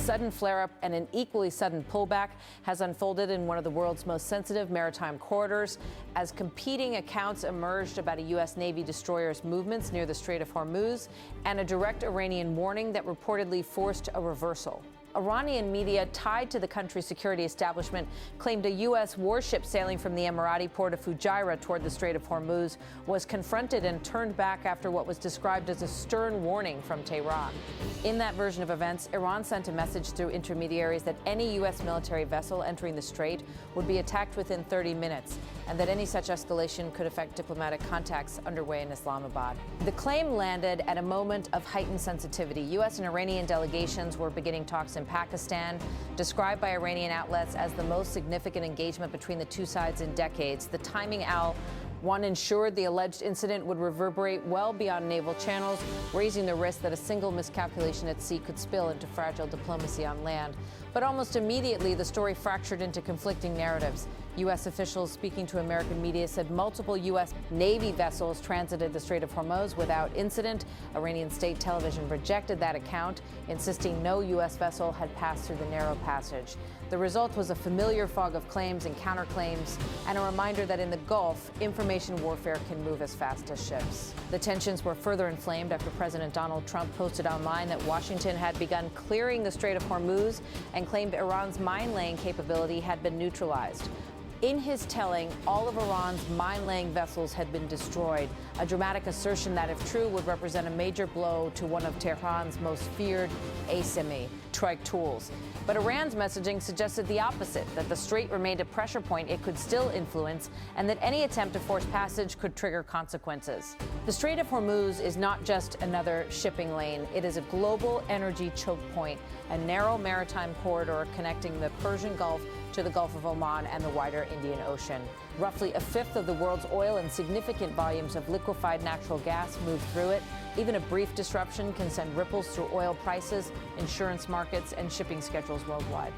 sudden flare-up and an equally sudden pullback has unfolded in one of the world's most sensitive maritime corridors as competing accounts emerged about a U.S. Navy destroyer's movements near the Strait of Hormuz and a direct Iranian warning that reportedly forced a reversal. Iranian media tied to the country's security establishment claimed a U.S. warship sailing from the Emirati port of Fujairah toward the Strait of Hormuz was confronted and turned back after what was described as a stern warning from Tehran. In that version of events, Iran sent a message through intermediaries that any U.S. military vessel entering the strait would be attacked within 30 minutes, and that any such escalation could affect diplomatic contacts underway in Islamabad. The claim landed at a moment of heightened sensitivity. U.S. and Iranian delegations were beginning talks in Pakistan, described by Iranian outlets as the most significant engagement between the two sides in decades. The timing one ensured the alleged incident would reverberate well beyond naval channels, raising the risk that a single miscalculation at sea could spill into fragile diplomacy on land. But almost immediately, the story fractured into conflicting narratives. U.S. officials speaking to American media said multiple U.S. Navy vessels transited the Strait of Hormuz without incident. Iranian state television rejected that account, insisting no U.S. vessel had passed through the narrow passage. The result was a familiar fog of claims and counterclaims, and a reminder that in the Gulf, information warfare can move as fast as ships. The tensions were further inflamed after President Donald Trump posted online that Washington had begun clearing the Strait of Hormuz and claimed Iran's mine-laying capability had been neutralized. In his telling, all of Iran's mine-laying vessels had been destroyed, a dramatic assertion that, if true, would represent a major blow to one of Tehran's most feared ASIMI, trike tools. But Iran's messaging suggested the opposite, that the strait remained a pressure point it could still influence, and that any attempt to force passage could trigger consequences. The Strait of Hormuz is not just another shipping lane. It is a global energy choke point, a narrow maritime corridor connecting the Persian Gulf to the Gulf of Oman and the wider Indian Ocean. Roughly a fifth of the world's oil and significant volumes of liquefied natural gas move through it. Even a brief disruption can send ripples through oil prices, insurance markets, and shipping schedules worldwide.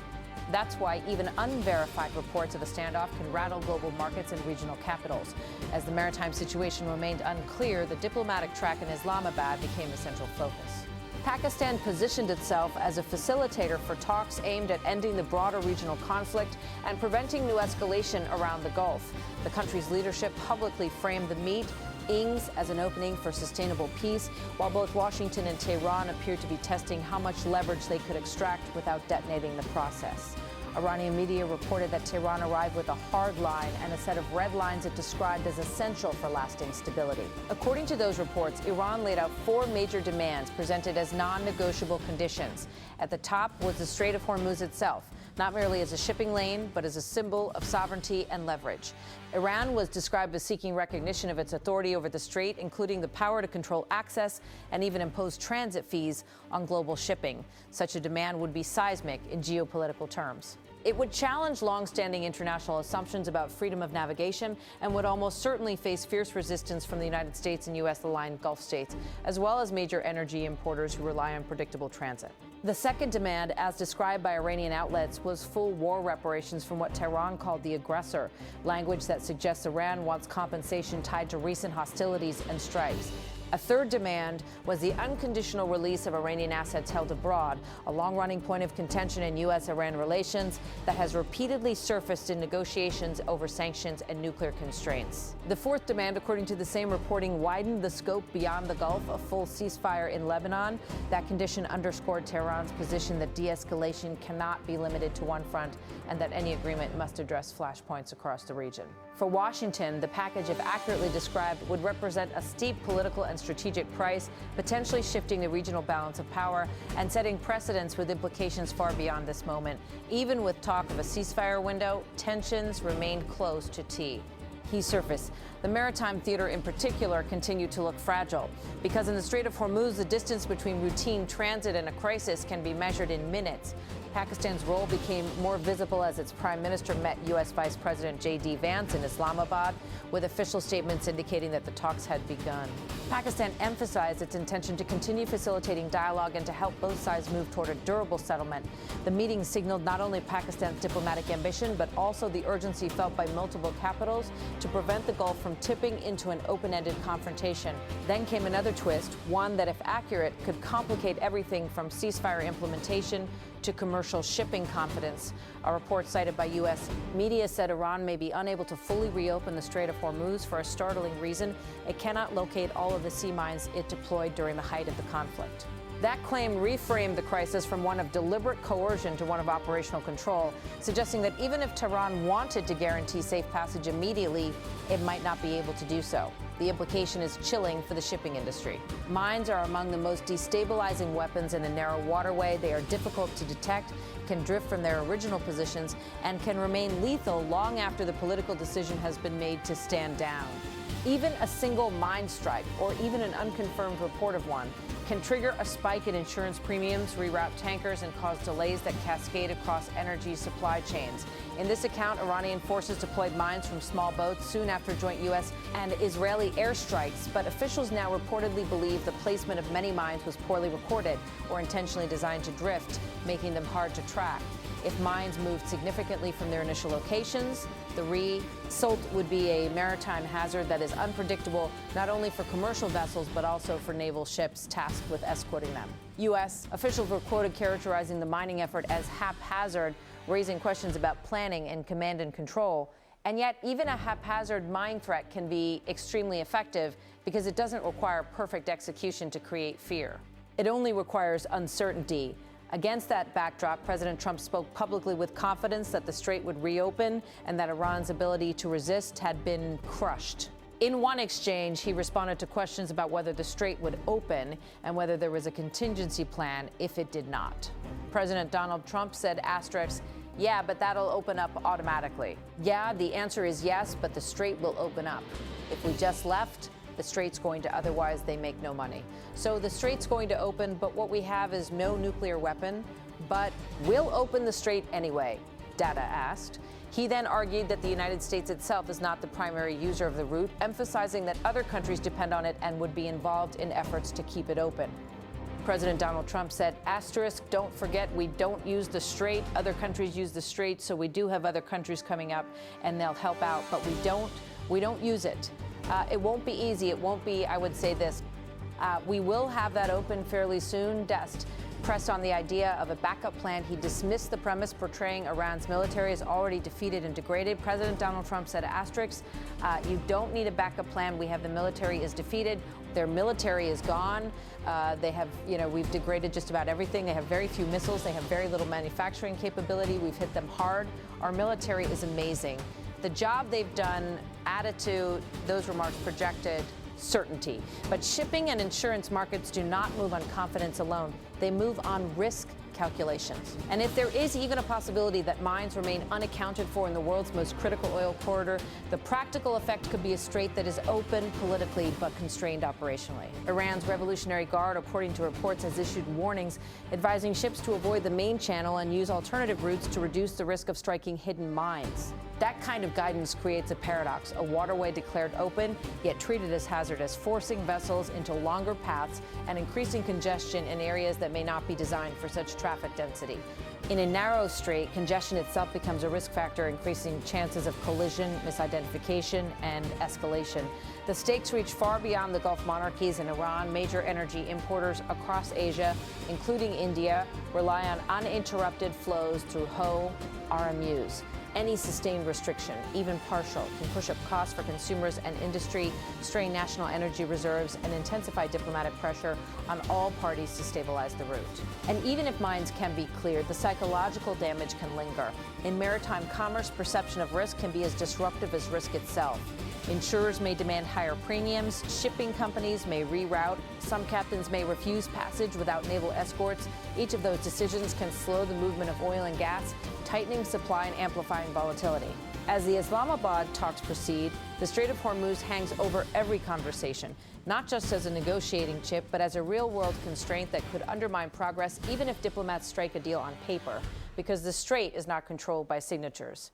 That's why even unverified reports of a standoff can rattle global markets and regional capitals. As the maritime situation remained unclear, the diplomatic track in Islamabad became a central focus. Pakistan positioned itself as a facilitator for talks aimed at ending the broader regional conflict and preventing new escalation around the Gulf. The country's leadership publicly framed the meetings as an opening for sustainable peace, while both Washington and Tehran appeared to be testing how much leverage they could extract without detonating the process. Iranian media reported that Tehran arrived with a hard line and a set of red lines it described as essential for lasting stability. According to those reports, Iran laid out 4 major demands presented as non-negotiable conditions. At the top was the Strait of Hormuz itself, not merely as a shipping lane, but as a symbol of sovereignty and leverage. Iran was described as seeking recognition of its authority over the strait, including the power to control access and even impose transit fees on global shipping. Such a demand would be seismic in geopolitical terms. It would challenge long-standing international assumptions about freedom of navigation and would almost certainly face fierce resistance from the United States and U.S.-aligned Gulf states, as well as major energy importers who rely on predictable transit. The second demand, as described by Iranian outlets, was full war reparations from what Tehran called the aggressor, language that suggests Iran wants compensation tied to recent hostilities and strikes. A third demand was the unconditional release of Iranian assets held abroad, a long-running point of contention in U.S.-Iran relations that has repeatedly surfaced in negotiations over sanctions and nuclear constraints. The fourth demand, according to the same reporting, widened the scope beyond the Gulf, a full ceasefire in Lebanon. That condition underscored Tehran's position that de-escalation cannot be limited to one front and that any agreement must address flashpoints across the region. For Washington, the package, if accurately described, would represent a steep political and strategic price, potentially shifting the regional balance of power and setting precedents with implications far beyond this moment. Even with talk of a ceasefire window, tensions remained close to T. Key surface. The maritime theater in particular continued to look fragile because in the Strait of Hormuz, the distance between routine transit and a crisis can be measured in minutes. Pakistan's role became more visible as its prime minister met U.S. Vice President J.D. Vance in Islamabad, with official statements indicating that the talks had begun. Pakistan emphasized its intention to continue facilitating dialogue and to help both sides move toward a durable settlement. The meeting signaled not only Pakistan's diplomatic ambition, but also the urgency felt by multiple capitals to prevent the Gulf from tipping into an open-ended confrontation. Then came another twist, one that, if accurate, could complicate everything from ceasefire implementation to commercial shipping confidence. A report cited by U.S. media said Iran may be unable to fully reopen the Strait of Hormuz for a startling reason: it cannot locate all of the sea mines it deployed during the height of the conflict. That claim reframed the crisis from one of deliberate coercion to one of operational control, suggesting that even if Tehran wanted to guarantee safe passage immediately, it might not be able to do so. The implication is chilling for the shipping industry. Mines are among the most destabilizing weapons in a narrow waterway. They are difficult to detect, can drift from their original positions, and can remain lethal long after the political decision has been made to stand down. Even a single mine strike, or even an unconfirmed report of one, can trigger a spike in insurance premiums, reroute tankers, and cause delays that cascade across energy supply chains. In this account, Iranian forces deployed mines from small boats soon after joint U.S. and Israeli airstrikes, but officials now reportedly believe the placement of many mines was poorly recorded or intentionally designed to drift, making them hard to track. If mines moved significantly from their initial locations, the result would be a maritime hazard that is unpredictable not only for commercial vessels but also for naval ships tasked with escorting them. U.S. officials were quoted characterizing the mining effort as haphazard, raising questions about planning and command and control. And yet, even a haphazard mine threat can be extremely effective because it doesn't require perfect execution to create fear. It only requires uncertainty. Against that backdrop, President Trump spoke publicly with confidence that the strait would reopen and that Iran's ability to resist had been crushed. In one exchange, he responded to questions about whether the strait would open and whether there was a contingency plan if it did not. President Donald Trump said, "Yeah, but that'll open up automatically." Yeah, the answer is yes, but the strait will open up. If we just left, the strait's going to, otherwise they make no money. So the strait's going to open, but what we have is no nuclear weapon. But we'll open the strait anyway, Data asked. He then argued that the United States itself is not the primary user of the route, emphasizing that other countries depend on it and would be involved in efforts to keep it open. President Donald Trump said, "Don't forget, we don't use the strait. Other countries use the strait, so we do have other countries coming up and they'll help out, but we don't use it." It won't be easy. It won't be, I would say this. We will have that open fairly soon. Dest pressed on the idea of a backup plan. He dismissed the premise portraying Iran's military as already defeated and degraded. President Donald Trump said, "You don't need a backup plan. We have the military is defeated. Their military is gone. They have, we've degraded just about everything. They have very few missiles. They have very little manufacturing capability. We've hit them hard. Our military is amazing. The job they've done added to those remarks projected certainty. But shipping and insurance markets do not move on confidence alone. They move on risk calculations. And if there is even a possibility that mines remain unaccounted for in the world's most critical oil corridor, the practical effect could be a strait that is open politically but constrained operationally. Iran's Revolutionary Guard, according to reports, has issued warnings advising ships to avoid the main channel and use alternative routes to reduce the risk of striking hidden mines. That kind of guidance creates a paradox, a waterway declared open, yet treated as hazardous, forcing vessels into longer paths and increasing congestion in areas that may not be designed for such traffic density. In a narrow strait, congestion itself becomes a risk factor, increasing chances of collision, misidentification, and escalation. The stakes reach far beyond the Gulf monarchies. In Iran, major energy importers across Asia, including India, rely on uninterrupted flows through RMUs. Any sustained restriction, even partial, can push up costs for consumers and industry, strain national energy reserves, and intensify diplomatic pressure on all parties to stabilize the route. And even if mines can be cleared, the psychological damage can linger. In maritime commerce, perception of risk can be as disruptive as risk itself. Insurers may demand higher premiums, shipping companies may reroute, some captains may refuse passage without naval escorts. Each of those decisions can slow the movement of oil and gas, tightening supply and amplifying volatility. As the Islamabad talks proceed, the Strait of Hormuz hangs over every conversation, not just as a negotiating chip, but as a real-world constraint that could undermine progress even if diplomats strike a deal on paper, because the strait is not controlled by signatures.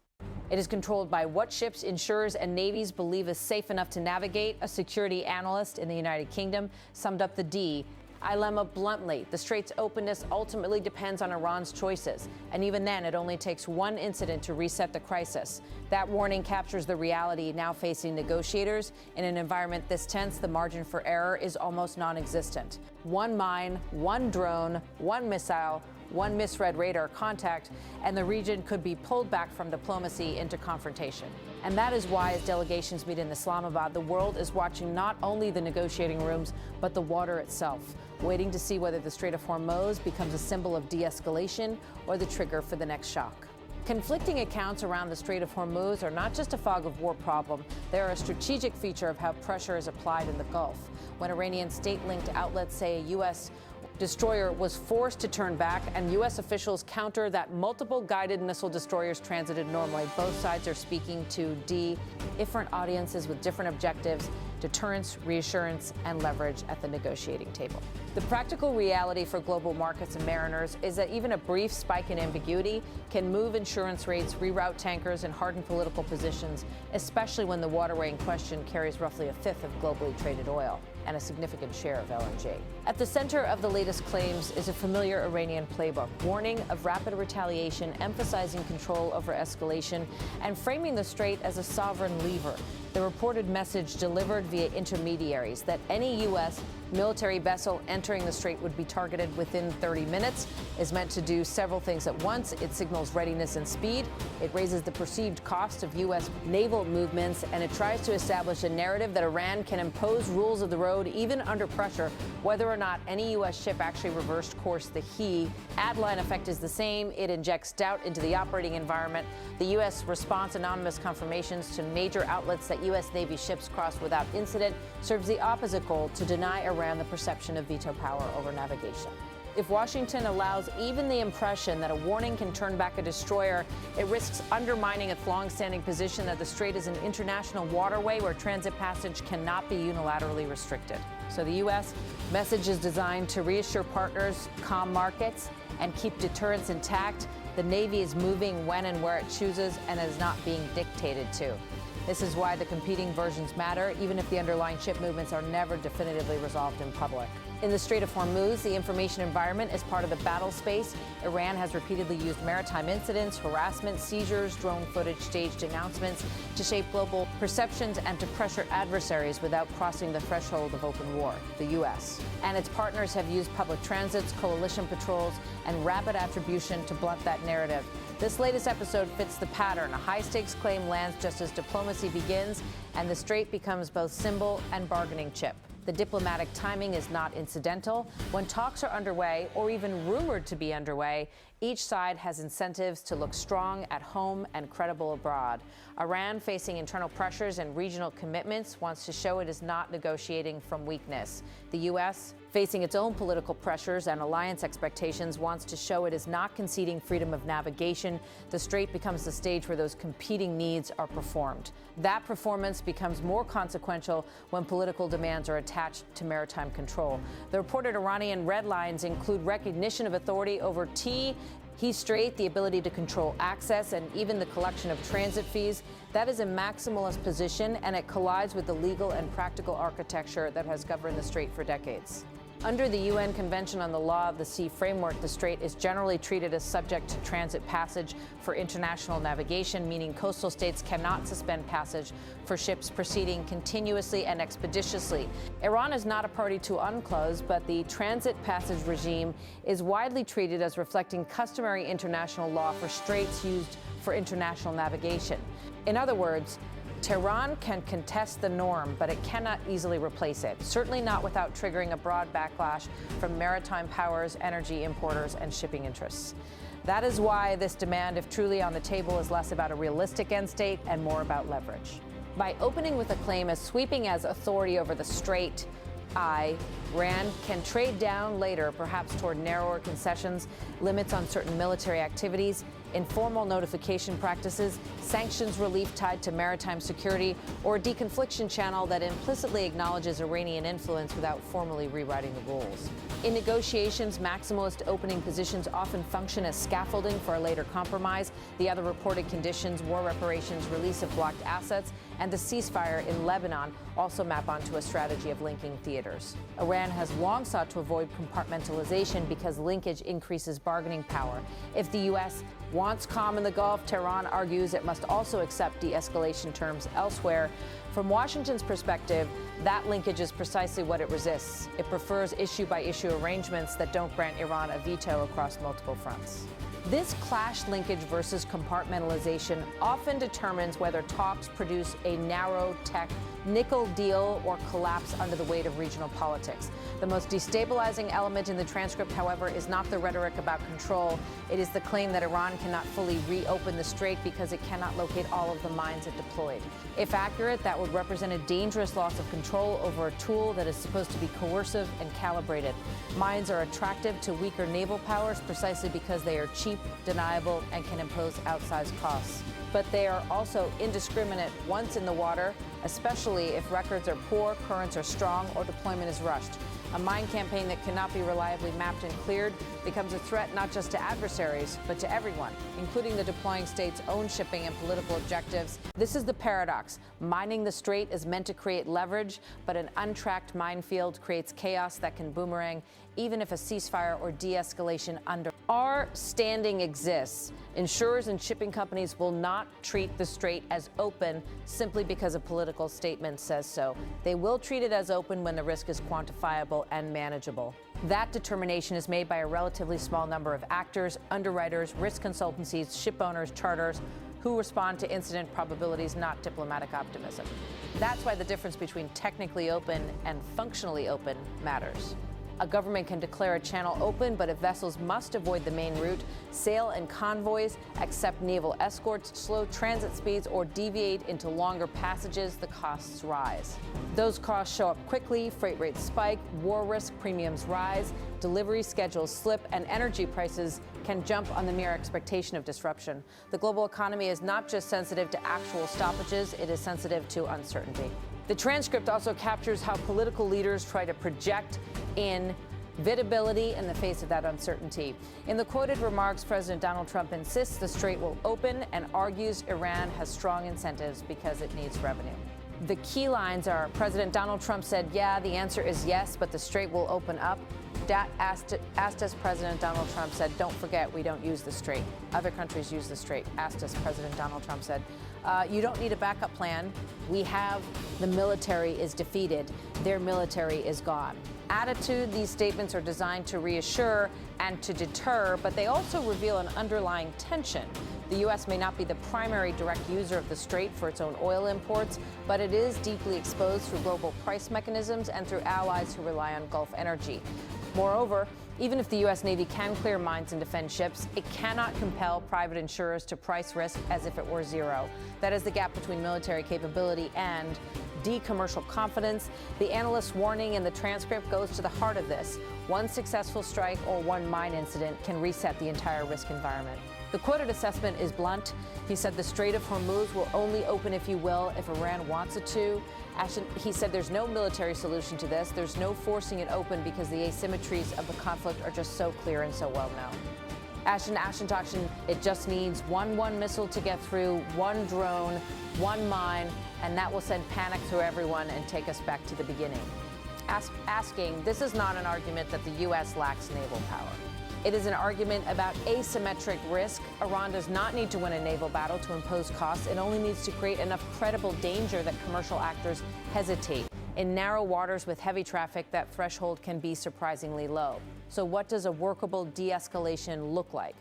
It is controlled by what ships, insurers, and navies believe is safe enough to navigate. A security analyst in the United Kingdom summed up the D Ilema bluntly, the strait's openness ultimately depends on Iran's choices. And even then, it only takes one incident to reset the crisis. That warning captures the reality now facing negotiators. In an environment this tense, the margin for error is almost non-existent. One mine, one drone, one missile, one misread radar contact, and the region could be pulled back from diplomacy into confrontation. And that is why, as delegations meet in Islamabad, the world is watching not only the negotiating rooms, but the water itself, waiting to see whether the Strait of Hormuz becomes a symbol of de-escalation or the trigger for the next shock. Conflicting accounts around the Strait of Hormuz are not just a fog of war problem, they are a strategic feature of how pressure is applied in the Gulf. When Iranian state-linked outlets say a U.S. destroyer was forced to turn back, and U.S. officials counter that multiple guided missile destroyers transited normally, both sides are speaking to different audiences with different objectives: deterrence, reassurance, and leverage at the negotiating table. The practical reality for global markets and mariners is that even a brief spike in ambiguity can move insurance rates, reroute tankers, and harden political positions, especially when the waterway in question carries roughly a fifth of globally traded oil and a significant share of LNG. At the center of the latest claims is a familiar Iranian playbook, warning of rapid retaliation, emphasizing control over escalation, and framing the strait as a sovereign lever. The reported message delivered via intermediaries that any U.S. military vessel entering the strait would be targeted within 30 minutes is meant to do several things at once. It signals readiness and speed. It raises the perceived cost of U.S. naval movements, and it tries to establish a narrative that Iran can impose rules of the road even under pressure, whether or not any U.S. ship actually reversed course. The ad-line effect is the same. It injects doubt into the operating environment. The U.S. response, anonymous confirmations to major outlets that U.S. Navy ships crossed without incident, serves the opposite goal: to deny Iran the perception of veto power over navigation. If Washington allows even the impression that a warning can turn back a destroyer, it risks undermining its long-standing position that the strait is an international waterway where transit passage cannot be unilaterally restricted. So the U.S. message is designed to reassure partners, calm markets, and keep deterrence intact. The Navy is moving when and where it chooses and is not being dictated to. This is why the competing versions matter, even if the underlying ship movements are never definitively resolved in public. In the Strait of Hormuz, the information environment is part of the battle space. Iran has repeatedly used maritime incidents, harassment, seizures, drone footage, staged announcements to shape global perceptions and to pressure adversaries without crossing the threshold of open war, the U.S. And its partners have used public transits, coalition patrols, and rapid attribution to blunt that narrative. This latest episode fits the pattern. A high-stakes claim lands just as diplomacy begins, and the strait becomes both symbol and bargaining chip. The diplomatic timing is not incidental. When talks are underway, or even rumored to be underway, each side has incentives to look strong at home and credible abroad. Iran, facing internal pressures and regional commitments, wants to show it is not negotiating from weakness. The U.S., facing its own political pressures and alliance expectations, wants to show it is not conceding freedom of navigation. The strait becomes the stage where those competing needs are performed. That performance becomes more consequential when political demands are attached to maritime control. The reported Iranian red lines include recognition of authority over Strait, the ability to control access, and even the collection of transit fees. That is a maximalist position, and it collides with the legal and practical architecture that has governed the strait for decades. Under the UN Convention on the Law of the Sea framework, the strait is generally treated as subject to transit passage for international navigation, meaning coastal states cannot suspend passage for ships proceeding continuously and expeditiously. Iran is not a party to UNCLOS, but the transit passage regime is widely treated as reflecting customary international law for straits used for international navigation. In other words, Tehran can contest the norm, but it cannot easily replace it, certainly not without triggering a broad backlash from maritime powers, energy importers, and shipping interests. That is why this demand, if truly on the table, is less about a realistic end state and more about leverage. By opening with a claim as sweeping as authority over the strait, Iran can trade down later, perhaps toward narrower concessions, limits on certain military activities, informal notification practices, sanctions relief tied to maritime security, or a deconfliction channel that implicitly acknowledges Iranian influence without formally rewriting the rules. In negotiations, maximalist opening positions often function as scaffolding for a later compromise. The other reported conditions, war reparations, release of blocked assets, and a ceasefire in Lebanon also map onto a strategy of linking theaters. Iran has long sought to avoid compartmentalization because linkage increases bargaining power. If the U.S. wants calm in the Gulf, Tehran argues it must also accept de-escalation terms elsewhere. From Washington's perspective, that linkage is precisely what it resists. It prefers issue-by-issue arrangements that don't grant Iran a veto across multiple fronts. This clash linkage versus compartmentalization often determines whether talks produce a narrow tech nickel deal or collapse under the weight of regional politics. The most destabilizing element in the transcript, however, is not the rhetoric about control. It is the claim that Iran cannot fully reopen the strait because it cannot locate all of the mines it deployed. If accurate, that would represent a dangerous loss of control over a tool that is supposed to be coercive and calibrated. Mines are attractive to weaker naval powers precisely because they are cheap, deniable, and can impose outsized costs. But they are also indiscriminate once in the water, especially if records are poor, currents are strong, or deployment is rushed. A mine campaign that cannot be reliably mapped and cleared becomes a threat not just to adversaries, but to everyone, including the deploying state's own shipping and political objectives. This is the paradox. Mining the strait is meant to create leverage, but an untracked minefield creates chaos that can boomerang, even if a ceasefire or de-escalation under our standing exists. Insurers and shipping companies will not treat the strait as open simply because a political statement says so. They will treat it as open when the risk is quantifiable and manageable. That determination is made by a relatively small number of actors, underwriters, risk consultancies, ship owners, charters, who respond to incident probabilities, not diplomatic optimism. That's why the difference between technically open and functionally open matters. A government can declare a channel open, but if vessels must avoid the main route, sail in convoys, accept naval escorts, slow transit speeds, or deviate into longer passages, the costs rise. Those costs show up quickly, freight rates spike, war risk premiums rise, delivery schedules slip, and energy prices can jump on the mere expectation of disruption. The global economy is not just sensitive to actual stoppages, it is sensitive to uncertainty. The transcript also captures how political leaders try to project inevitability in the face of that uncertainty. In the quoted remarks, President Donald Trump insists the strait will open and argues Iran has strong incentives because it needs revenue. The key lines are President Donald Trump said, yeah, the answer is yes, but the strait will open up. Asked us, President Donald Trump said, don't forget, we don't use the strait. Other countries use the strait. Asked us, President Donald Trump said, you don't need a backup plan. We have, the military is defeated. Their military is gone. Attitude, these statements are designed to reassure and to deter, but they also reveal an underlying tension. The U.S. may not be the primary direct user of the strait for its own oil imports, but it is deeply exposed through global price mechanisms and through allies who rely on Gulf energy. Moreover, even if the U.S. Navy can clear mines and defend ships, it cannot compel private insurers to price risk as if it were zero. That is the gap between military capability and commercial confidence. The analyst's warning in the transcript goes to the heart of this. One successful strike or one mine incident can reset the entire risk environment. The quoted assessment is blunt. He said the Strait of Hormuz will only open, if you will, if Iran wants it to. He said there's no military solution to this. There's no forcing it open because the asymmetries of the conflict are just so clear and so well known. Ashton, it just needs one missile to get through, one drone, one mine, and that will send panic through everyone and take us back to the beginning. Asking, this is not an argument that the U.S. lacks naval power. It is an argument about asymmetric risk. Iran does not need to win a naval battle to impose costs. It only needs to create enough credible danger that commercial actors hesitate. In narrow waters with heavy traffic, that threshold can be surprisingly low. So what does a workable de-escalation look like?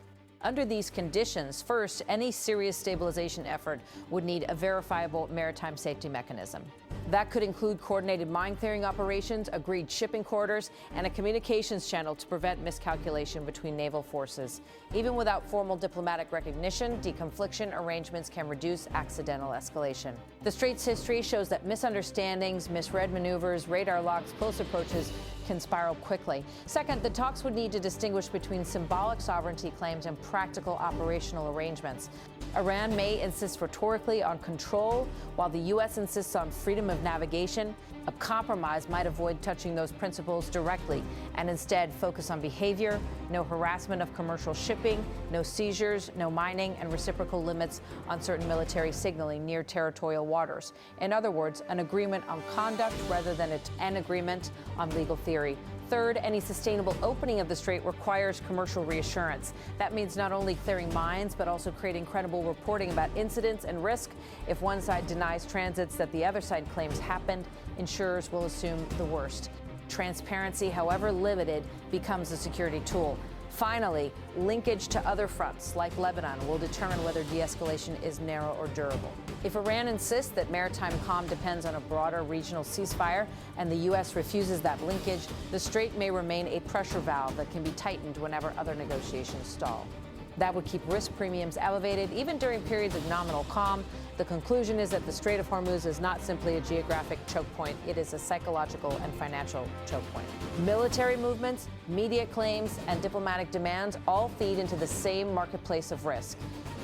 Under these conditions, first, any serious stabilization effort would need a verifiable maritime safety mechanism. That could include coordinated mine clearing operations, agreed shipping corridors, and a communications channel to prevent miscalculation between naval forces. Even without formal diplomatic recognition, deconfliction arrangements can reduce accidental escalation. The Strait's history shows that misunderstandings, misread maneuvers, radar locks, close approaches can spiral quickly. Second, the talks would need to distinguish between symbolic sovereignty claims and practical operational arrangements. Iran may insist rhetorically on control, while the U.S. insists on freedom of navigation. A compromise might avoid touching those principles directly and instead focus on behavior, no harassment of commercial shipping, no seizures, no mining, and reciprocal limits on certain military signaling near territorial waters. In other words, an agreement on conduct rather than an agreement on legal theory. Third, any sustainable opening of the strait requires commercial reassurance. That means not only clearing mines, but also creating credible reporting about incidents and risk. If one side denies transits that the other side claims happened, insurers will assume the worst. Transparency, however limited, becomes a security tool. Finally, linkage to other fronts, like Lebanon, will determine whether de-escalation is narrow or durable. If Iran insists that maritime calm depends on a broader regional ceasefire and the U.S. refuses that linkage, the strait may remain a pressure valve that can be tightened whenever other negotiations stall. That would keep risk premiums elevated even during periods of nominal calm. The conclusion is that the Strait of Hormuz is not simply a geographic choke point, it is a psychological and financial choke point. Military movements, media claims, and diplomatic demands all feed into the same marketplace of risk,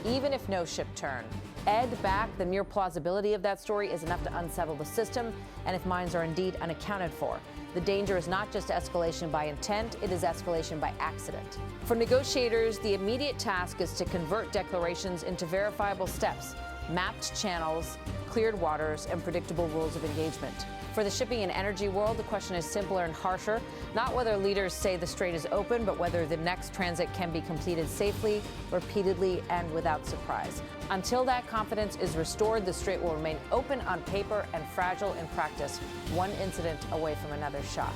even if no ship turn. Ed back, the mere plausibility of that story is enough to unsettle the system, and if mines are indeed unaccounted for. The danger is not just escalation by intent, it is escalation by accident. For negotiators, the immediate task is to convert declarations into verifiable steps, mapped channels, cleared waters, and predictable rules of engagement. For the shipping and energy world, the question is simpler and harsher. Not whether leaders say the strait is open, but whether the next transit can be completed safely, repeatedly, and without surprise. Until that confidence is restored, the strait will remain open on paper and fragile in practice, one incident away from another shock.